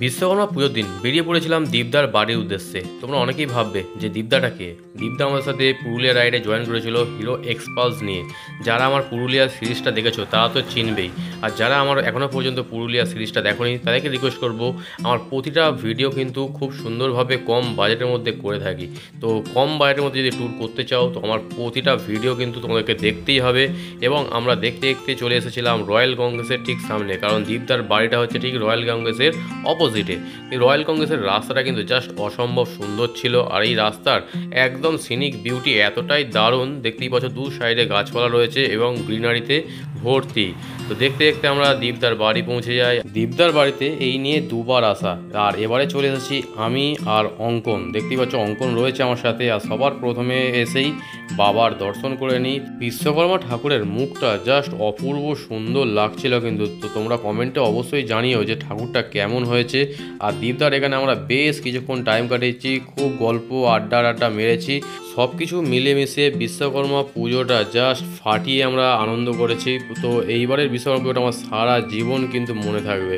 বিশ্বকর্মা পুজোর দিন বেরিয়ে পড়েছিলাম দীপদার বাড়ির উদ্দেশ্যে। তোমরা অনেকেই ভাববে যে দীপদাটা কে। দীপদা আমাদের সাথে পুরুলিয়া রাইডে জয়েন করেছিল হিরো এক্সপালস নিয়ে। যারা আমার পুরুলিয়ার সিরিজটা দেখেছো তারা তো চিনবেই, আর যারা আমার এখনও পর্যন্ত পুরুলিয়া সিরিজটা দেখোনি তাদেরকে রিকোয়েস্ট করবো, আমার প্রতিটা ভিডিও কিন্তু খুব সুন্দরভাবে কম বাজেটের মধ্যে করে থাকি। তো কম বাজেটের মধ্যে যদি ট্যুর করতে চাও তো আমার প্রতিটা ভিডিও কিন্তু তোমাদেরকে দেখতেই হবে। এবং আমরা দেখতে দেখতে চলে এসেছিলাম রয়্যাল কংগ্রেসের ঠিক সামনে, কারণ দীপদার বাড়িটা হচ্ছে ঠিক রয়্যাল কংগ্রেসের অপোজিটে। এই রয়্যাল কংগ্রেসের রাস্তাটা কিন্তু জাস্ট অসম্ভব সুন্দর ছিল, আর এই রাস্তার একদম সিনিক বিউটি এতটাই দারুণ, দেখতেই পাচ্ছ দু সাইডে গাছপালা রয়েছে এবং গ্রিনারিতে ভর্তি। তো দেখতে দেখতে আমরা দীপদার বাড়ি পৌঁছে যাই। দীপদার বাড়িতে এই নিয়ে দুবার আসা, আর এবারে চলে এসেছি আমি আর অঙ্কন। দেখতেই পাচ্ছ অঙ্কন রয়েছে আমার সাথে। আর সবার প্রথমে এসেই বাবার দর্শন করে নিই। বিশ্বকর্মা ঠাকুরের মুখটা জাস্ট অপূর্ব সুন্দর লাগছিল কিন্তু। তো তোমরা কমেন্টে অবশ্যই জানিও যে ঠাকুরটা কেমন হয়েছে। আর দীপদার এখানে আমরা বেশ কিছুক্ষণ টাইম কাটিয়েছি, খুব গল্প আড্ডা মেরেছি। সব কিছু মিলেমিশে বিশ্বকর্মা পুজোটা জাস্ট ফাটিয়ে আমরা আনন্দ করেছি। তো এইবারের বিশ্বকর্মা পুজোটা আমার সারা জীবন কিন্তু মনে থাকবে।